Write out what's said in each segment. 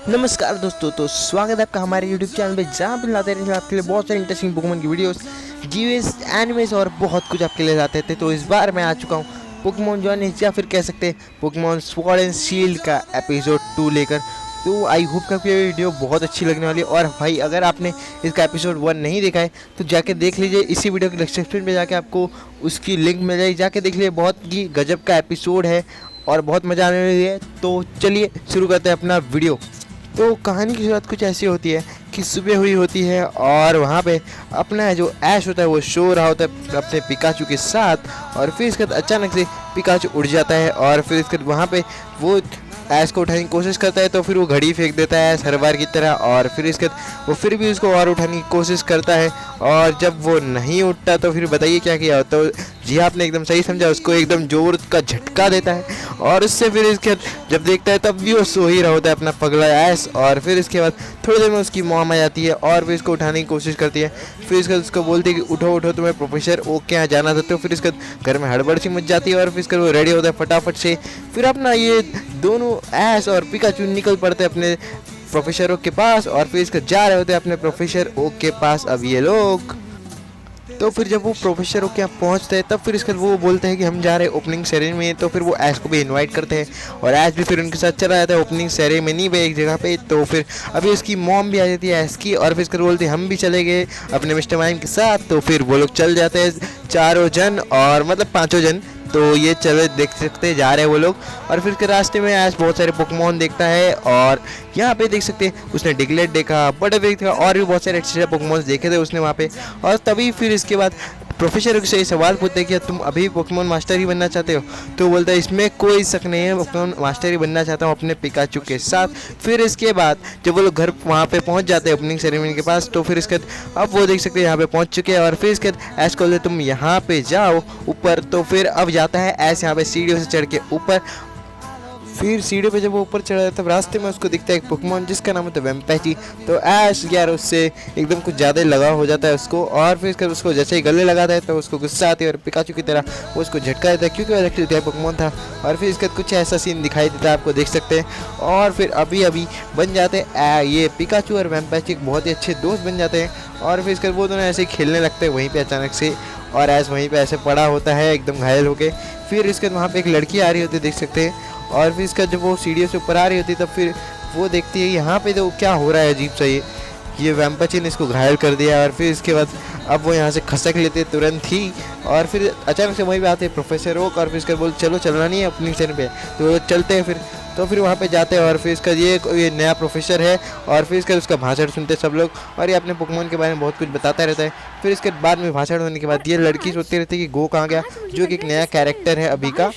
नमस्कार दोस्तों, तो स्वागत है आपका हमारे YouTube चैनल पे, जहाँ पे लाते रहते हैं आपके लिए बहुत सारी इंटरेस्टिंग पोकेमॉन की वीडियोस, जीएस, एनिमेस और बहुत कुछ आपके लिए लाते थे। तो इस बार मैं आ चुका हूँ पोकेमॉन जॉर्नीज या फिर कह सकते हैं पोकेमॉन स्वॉर्ड एंड शील्ड का एपिसोड 2 लेकर। तो आई होप कि आपको ये वीडियो बहुत अच्छी लगने वाली है। और भाई, अगर आपने इसका एपिसोड 1 नहीं देखा है तो जाके देख लीजिए, इसी वीडियो के डिस्क्रिप्शन में जाके आपको उसकी लिंक मिल जाएगी, जाके देख लीजिए। बहुत ही गजब का एपिसोड है और बहुत मज़ा आने वाली है। तो चलिए शुरू करते हैं अपना वीडियो। तो कहानी की शुरुआत कुछ ऐसी होती है कि सुबह हुई होती है और वहाँ पे अपना जो ऐश होता है वो सो रहा होता है अपने पिकाचू के साथ। और फिर इसके बाद अचानक से पिकाचू उड़ जाता है और फिर इसके बाद वहाँ पे वो ऐश को उठाने की कोशिश करता है, तो फिर वो घड़ी फेंक देता है हर बार की तरह। और फिर इसके बाद वो फिर भी उसको और उठाने की कोशिश करता है और जब वो नहीं उठता तो फिर बताइए क्या किया। तो जी, आपने एकदम सही समझा, उसको एकदम जोर का झटका देता है और उससे फिर इसके जब देखता है तब भी वो सो ही रहा होता है अपना पगला ऐश। और फिर इसके बाद थोड़ी देर में उसकी मॉम आ जाती है और फिर इसको उठाने की कोशिश करती है। फिर इसके बाद उसको बोलती है कि उठो उठो, तुम्हें प्रोफेसर ओक के यहाँ जाना था। तो फिर इसके घर में हड़बड़ सी मच जाती है और फिर इसके वो रेडी होता है फटाफट से। फिर अपना ये दोनों ऐश और पिकाचू निकल पड़ते हैं अपने प्रोफेसर ओक के पास और फिर इसके जा रहे होते हैं अपने प्रोफेसर ओक के पास अब ये लोग। तो फिर जब वो प्रोफेसर के यहाँ पहुँचते हैं तब फिर इसके वो बोलते हैं कि हम जा रहे हैं ओपनिंग सेरेमनी में। तो फिर वो ऐश को भी इनवाइट करते हैं और ऐश भी फिर उनके साथ चला जाता है ओपनिंग सेरेमनी पे एक जगह पे। तो फिर अभी उसकी मॉम भी आ जाती है ऐश की और फिर इसके बोलते हैं हम भी चले गए अपने मिस्टर माइम के साथ। तो फिर वो लोग चल जाते हैं चारों जन, और मतलब पाँचों जन। तो ये चले देख सकते जा रहे हैं वो लोग। और फिर के रास्ते में ऐश बहुत सारे पोकेमॉन देखता है और यहाँ पे देख सकते हैं उसने डिगलेट देखा, बटरफ्लाई देखा और भी बहुत सारे अच्छे पोकेमॉन देखे थे उसने वहाँ पे। और तभी फिर इसके बाद प्रोफेसर से सवाल पूछते हैं कि तुम अभी पोकेमॉन मास्टर ही बनना चाहते हो। तो बोलता है इसमें कोई शक नहीं है, पोकेमॉन मास्टर ही बनना चाहता हूँ अपने पिकाचू के साथ। फिर इसके बाद जब वो लोग घर वहाँ पे पहुँच जाते हैं ओपनिंग सेरेमनी के पास, तो फिर इसके बाद अब वो देख सकते हैं यहाँ पे पहुँच चुके हैं। और फिर इसके बाद ऐश को बोलते तुम यहाँ पे जाओ ऊपर। तो फिर अब जाता है ऐश यहाँ पे सीढ़ियों से चढ़ के ऊपर। फिर सीढ़ी पे जब वो ऊपर चढ़ा तब रास्ते में उसको दिखता है एक पोकेमॉन जिसका नाम होता है वेम्पैची। तो ऐश यार उससे एकदम कुछ ज़्यादा लगाव हो जाता है उसको। और फिर इसके उसको जैसे ही गले लगाता है तो उसको गुस्सा आती है और पिकाचू की तरह वो उसको झटका देता है, क्योंकि वो इलेक्ट्रिक पोकेमॉन था। और फिर इसके कुछ ऐसा सीन दिखाई देता है, आपको देख सकते हैं। और फिर अभी अभी बन जाते हैं ये पिकाचू और वेम्पैची बहुत ही अच्छे दोस्त बन जाते हैं। और फिर इसके वो दोनों ऐसे ही खेलने लगते हैं वहीं पर अचानक से, और ऐश वहीं पर ऐसे पड़ा होता है एकदम घायल होके। फिर इसके वहाँ पर एक लड़की आ रही होती है, देख सकते हैं। और फिर इसका जब वो सीढ़ियों से ऊपर आ रही होती है तब फिर वो देखती है यहाँ पे तो क्या हो रहा है अजीब सा, ये वेम्पैची ने इसको घायल कर दिया। और फिर इसके बाद अब वो यहाँ से खसक लेते तुरंत ही। और फिर अचानक से वहीं पे आते हैं प्रोफेसर ओक और फिर इसके बोल चलो चलना नहीं है अपनी स्टैंड पे। तो वो चलते हैं फिर, तो फिर वहाँ पे जाते हैं और फिर इसका ये नया प्रोफेसर है। और फिर इसका उसका भाषण सुनते हैं सब लोग और ये अपने पोकेमॉन के बारे में बहुत कुछ बताता रहता है। फिर इसके बाद में भाषण होने के बाद ये लड़की सोचती रहती है कि गो कहाँ गया, जो कि एक नया कैरेक्टर है अभी का।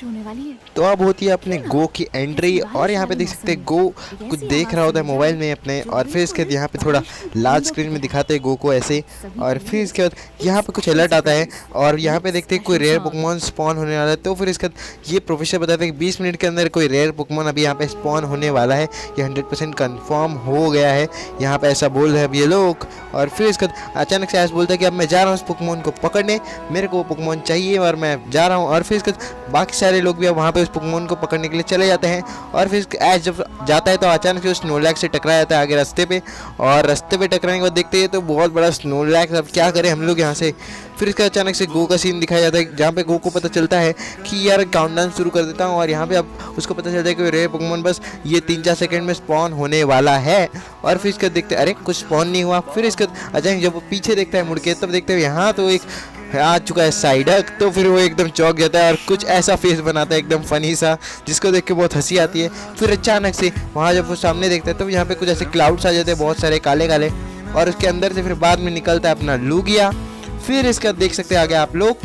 तो अब होती है अपने गो की एंट्री और यहाँ पे देख सकते हैं गो कुछ देख रहा होता है मोबाइल में अपने। और फिर इसके बाद यहाँ पे थोड़ा लार्ज स्क्रीन में दिखाते हैं गो को ऐसे। और फिर इसके बाद यहाँ पे कुछ अलर्ट आता है और यहाँ पे देखते हैं कोई रेयर पोकेमॉन स्पॉन होने वाला है। तो फिर इसके बाद ये प्रोफेसर बताते हैं कि 20 मिनट के अंदर कोई रेयर पोकेमॉन अभी यहाँ पे स्पॉन होने वाला है, ये 100% कन्फर्म हो गया है, यहाँ पे ऐसा बोल रहे हैं अब ये लोग। और फिर इसके बाद अचानक से ऐश बोलता है कि अब मैं जा रहा हूँ उस पोकेमॉन को पकड़ने, मेरे को वो पोकेमॉन चाहिए और मैं जा रहा हूँ। और फिर इसके बाकी सारे लोग भी अब वहाँ पे उस पोकेमॉन को पकड़ने के लिए चले जाते हैं। और फिर ऐश जब जाता है तो अचानक से स्नोलैक से टकरा जाता है आगे रास्ते पे। और रास्ते पे टकराने के बाद देखते हैं तो बहुत बड़ा स्नोलैक, अब क्या करें हम लोग यहाँ से। फिर इसका अचानक से गो का सीन दिखाया जाता है जहाँ पे गो को पता चलता है कि यार काउंटडाउन शुरू कर देता हूँ। और यहाँ पे अब उसको पता चलता है कि रेयर पोकेमॉन बस ये 3-4 सेकंड में स्पॉन होने वाला है। और फिर इसका देखते अरे कुछ स्पॉन नहीं हुआ। फिर इसका अचानक जब वो पीछे देखता है मुड़ के तब देखते हैं यहाँ तो एक आ चुका है साइडक। तो फिर वो एकदम चौंक जाता है और कुछ ऐसा फेस बनाता है एकदम फनी सा, जिसको देख के बहुत हंसी आती है। फिर अचानक से वहाँ जब वो सामने देखता है तो यहाँ पे कुछ ऐसे क्लाउड्स आ जाते हैं बहुत सारे काले काले, और उसके अंदर से फिर बाद में निकलता है अपना लूगिया। फिर इसका देख सकते हैं आगे आप लोग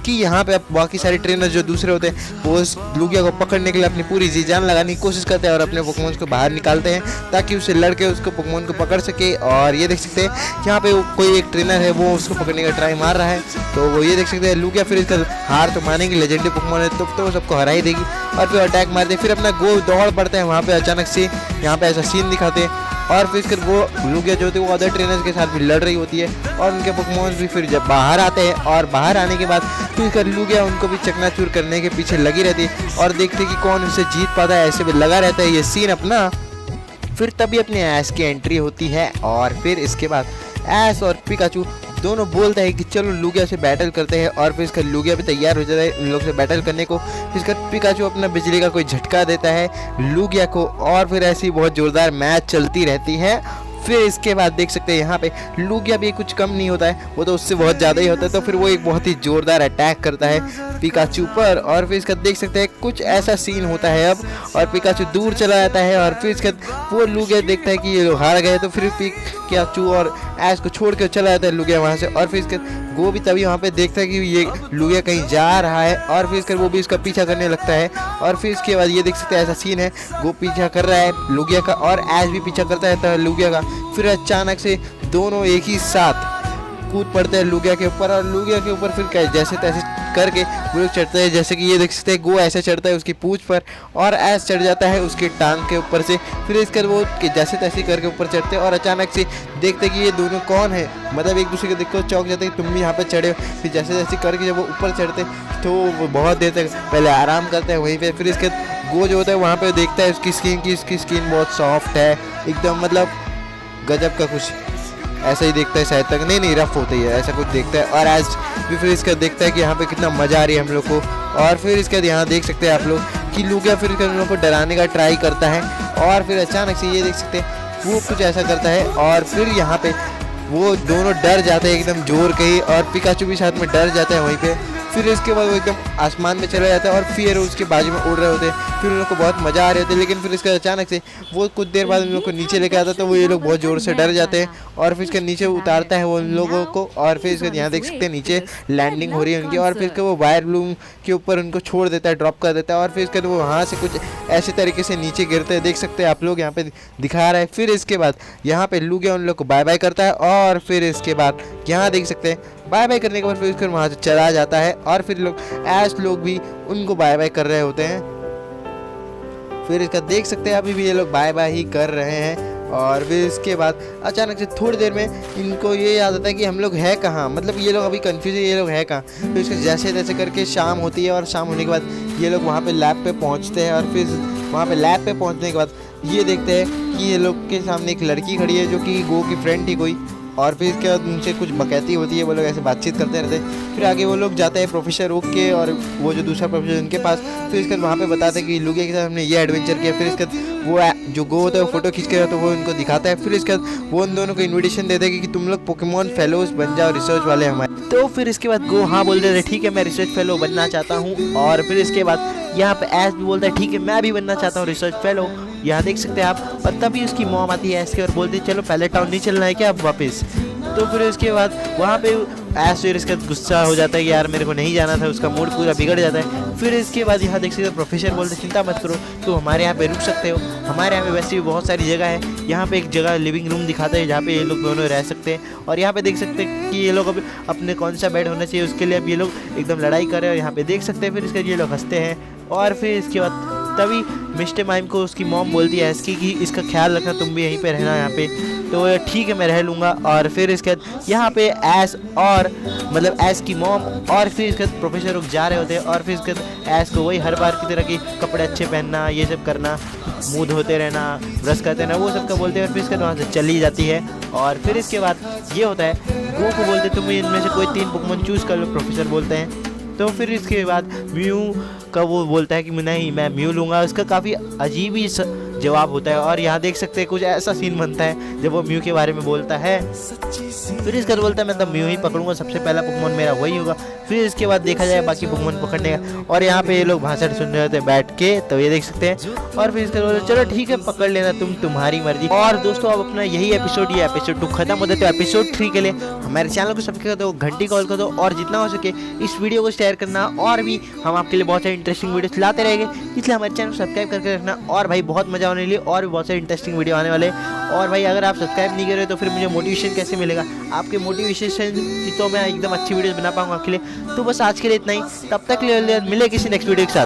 कि यहाँ पे अब बाकी सारे ट्रेनर्स जो दूसरे होते हैं वो उस लूगिया को पकड़ने के लिए अपनी पूरी जी जान लगाने की कोशिश करते हैं और अपने पोकेमॉन को बाहर निकालते हैं ताकि उससे लड़के उसको पोकेमॉन को पकड़ सके। और ये देख सकते हैं यहाँ पे कोई एक ट्रेनर है वो उसको पकड़ने का ट्राई मार रहा है। तो वो ये देख सकते हैं लूगिया फिर इसका हार तो मानेगी, लेजेंडरी पोकेमॉन है तो वो सबको हरा ही देगी। और फिर अटैक मारते फिर अपना गो दौड़ पड़ता है वहाँ पे अचानक से, यहाँ पे ऐसा सीन दिखाते हैं। और फिर इसके वो लूगिया जो होती है वो अदर ट्रेनर्स के साथ भी लड़ रही होती है और उनके पोकेमॉन्स भी फिर जब बाहर आते हैं और बाहर आने के बाद फिर लूगिया उनको भी चकनाचूर करने के पीछे लगी रहती है और देखते कि कौन उसे जीत पाता है, ऐसे भी लगा रहता है ये सीन अपना। फिर तभी अपने ऐश की एंट्री होती है और फिर इसके बाद ऐश और पिकाचू दोनों बोलते हैं कि चलो लुगिया से बैटल करते हैं। और फिर इसका लुगिया भी तैयार हो जाता है इन लोग से बैटल करने को। फिर इसका पिकाचू अपना बिजली का कोई झटका देता है लुगिया को और फिर ऐसी बहुत ज़ोरदार मैच चलती रहती है। फिर इसके बाद देख सकते हैं यहाँ पे लुगिया भी कुछ कम नहीं होता है, वो तो उससे बहुत ज़्यादा ही होता है। तो फिर वो एक बहुत ही ज़ोरदार अटैक करता है पिकाचू पर और फिर इसका देख सकते हैं कुछ ऐसा सीन होता है अब और पिकाचू दूर चला जाता है। और फिर इसके वो लुगिया देखता है कि ये लोग हार गए तो फिर पिकाचू और ऐश को छोड़ कर चला जाता है लुगिया वहाँ से। और फिर इसके वो भी तभी वहाँ पे देखता है कि ये लुगिया कहीं जा रहा है और फिर इसके वो भी इसका पीछा करने लगता है। और फिर इसके बाद ये देख सकते हैं ऐसा सीन है वो पीछा कर रहा है लुगिया का और ऐश भी पीछा करता है लुगिया का। फिर अचानक से दोनों एक ही साथ कूद पड़ते हैं लुगिया के ऊपर और लुगिया के ऊपर फिर जैसे तैसे करके वो लोग चढ़ते हैं। जैसे कि ये देख सकते हैं गो ऐसे चढ़ता है उसकी पूंछ पर और ऐश चढ़ जाता है उसकी टांग के ऊपर से। फिर इसकर वो जैसे तैसे करके ऊपर चढ़ते हैं और अचानक से देखते हैं कि ये दोनों कौन है, मतलब एक दूसरे को देखकर चौंक जाते हैं कि तुम भी यहाँ पर चढ़े हो। फिर जैसे जैसे करके जब वो ऊपर चढ़ते तो वो बहुत देर तक पहले आराम करते हैं वहीं पर। फिर इसके गो जो होता है वहाँ पर देखता है उसकी स्किन बहुत सॉफ्ट है एकदम, मतलब गजब का कुछ ऐसा ही देखता है शायद तक नहीं रफ होता ही है ऐसा कुछ देखता है। और आज भी फिर इसका देखता है कि यहाँ पे कितना मज़ा आ रही है हम लोग को। और फिर इसके यहाँ देख सकते हैं आप लोग कि लुगिया फिर उन लोगों को डराने का ट्राई करता है और फिर अचानक से ये देख सकते हैं वो कुछ ऐसा करता है और फिर यहाँ पे वो दोनों डर जाते हैं एकदम जोर के ही और पिकाचू भी साथ में डर जाता है वहीं पे। फिर इसके बाद वो एकदम आसमान में चला जाता है और फिर उसके बाजू में उड़ रहे होते हैं। फिर उन लोग को बहुत मज़ा आ रहे होते हैं लेकिन फिर इसका अचानक से वो कुछ देर बाद उन लोग को नीचे लेकर आता है तो वो ये लोग बहुत ज़ोर से डर जाते हैं और फिर इसके नीचे उतारता है वो उन लोगों को। और फिर इसके यहाँ देख सकते हैं नीचे लैंडिंग हो रही है उनकी और फिर इसके वो वायर ब्लूम के ऊपर उनको छोड़ देता है, ड्रॉप कर देता है और फिर इसके वो वहाँ से कुछ ऐसे तरीके से नीचे गिरते हैं, देख सकते हैं आप लोग यहाँ पे दिखा रहा है। फिर इसके बाद यहाँ पे लुगिया उन लोग को बाय बाय करता है और फिर इसके बाद यहाँ देख सकते हैं बाय बाय करने के बाद फिर उसके वहाँ से चला जाता है और फिर लोग ऐश लोग भी उनको बाय बाय कर रहे होते हैं। फिर इसका देख सकते हैं अभी भी ये लोग बाय बाय ही कर रहे हैं और फिर इसके बाद अचानक से थोड़ी देर में इनको ये याद आता है कि हम लोग है कहाँ, मतलब ये लोग अभी कंफ्यूज है ये लोग है कहाँ। फिर इसके जैसे तैसे करके शाम होती है और शाम होने के बाद ये लोग वहाँ पे लैब पे पहुँचते हैं और फिर वहाँ पे लैब पे पहुँचने के बाद ये देखते हैं कि ये लोग के सामने एक लड़की खड़ी है जो कि गो की फ्रेंड थी कोई। और फिर इसके बाद उनसे कुछ बकैती होती है, वो लोग ऐसे बातचीत करते रहते हैं। फिर आगे वो लोग जाते हैं प्रोफेसर ओक के और वो जो दूसरा प्रोफेसर उनके पास। फिर इसके बाद वहाँ पे बताते हैं कि लुगिया के साथ हमने ये एडवेंचर किया। फिर इसके बाद वो जो गो होता है वो फोटो खींच के तो वो उनको दिखाता है। फिर इसके बाद वो उन दोनों को इन्विटेशन देते हैं कि तुम लोग पोकेमॉन फेलोज बन जाओ, रिसर्च वाले हमारे। तो फिर इसके बाद गो हाँ बोल देते ठीक है मैं रिसर्च फेलो बनना चाहता हूँ। और फिर इसके बाद यहाँ पे ऐश भी बोलता है ठीक है मैं भी बनना चाहता हूँ रिसर्च फेलो, यहाँ देख सकते हैं आप। और तभी उसकी मॉम आती है ऐश की और बोलती है चलो पहले टाउन नहीं चलना है क्या अब वापस। तो फिर उसके बाद वहाँ पे ऐश फिर इसका गुस्सा हो जाता है कि यार मेरे को नहीं जाना था, उसका मूड पूरा बिगड़ जाता है। फिर इसके बाद यहाँ देख सकते हो प्रोफेसर बोलते चिंता मत करो तुम हमारे यहाँ पे रुक सकते हो, हमारे यहाँ पे वैसे भी बहुत सारी जगह है। यहाँ पे एक जगह लिविंग रूम दिखाता है जहाँ पे ये लोग दोनों रह सकते हैं। और यहाँ पे देख सकते हैं कि ये लोग अभी अपने कौन सा बेड होना चाहिए उसके लिए अब ये लोग एकदम लड़ाई कर रहे हैं और यहाँ पे देख सकते हैं। फिर इसके ये लोग हंसते हैं और फिर इसके बाद तभी मिस्टर माइम को उसकी मॉम बोलती है ऐश की कि इसका ख्याल रखना तुम भी यहीं पे रहना यहाँ पे। तो ठीक है मैं रह लूँगा। और फिर इसके बाद यहाँ पे ऐश और मतलब ऐश की मॉम और फिर इसके बाद प्रोफेसर लोग जा रहे होते हैं। और फिर इसके बाद ऐश को वही हर बार की तरह की कपड़े अच्छे पहनना, ये सब करना, मुँह धोते रहना, ब्रश करते रहना, वो सब का बोलते हैं। और फिर इसके बाद वहाँ से चली जाती है। और फिर इसके बाद ये होता है गो को बोलते तुम इनमें से कोई 3 पोकेमॉन चूज़ कर लो, प्रोफेसर बोलते हैं। तो फिर इसके बाद म्यू का वो बोलता है कि नहीं मैं म्यू लूँगा, उसका काफ़ी अजीब ही जवाब होता है। और यहाँ देख सकते हैं कुछ ऐसा सीन बनता है जब वो म्यू के बारे में बोलता है। फिर इसका बोलता है मैं तो म्यू ही पकड़ूंगा, सबसे पहला पोकेमॉन मेरा वही होगा। फिर इसके बाद देखा जाए बाकी पोकेमॉन पकड़ने का। और यहाँ पे ये लोग भाषण सुन रहे होते हैं बैठ के, तो ये देख सकते हैं। और फिर इसके बोलते चलो ठीक है पकड़ लेना तुम्हारी मर्जी। और दोस्तों अब अपना यही एपिसोड ये एपिसोड 2 खत्म होता है। तो एपिसोड 3 के लिए हमारे चैनल को सब्सक्राइब कर दो, घंटी कॉल कर दो और जितना हो सके इस वीडियो को शेयर करना। और भी हम आपके लिए बहुत सारी इंटरेस्टिंग वीडियोस लाते रहेंगे, इसलिए हमारे चैनल को सब्सक्राइब करके रखना। और भाई बहुत मजा होने लिए और भी बहुत सारे इंटरेस्टिंग वीडियो आने वाले। और भाई अगर आप सब्सक्राइब नहीं कर रहे तो फिर मुझे मोटिवेशन कैसे मिलेगा? आपके मोटिवेशन से तो मैं एकदम अच्छी वीडियोस बना पाऊंगा आपके लिए। तो बस आज के लिए इतना ही, तब तक मिले किसी नेक्स्ट वीडियो के साथ।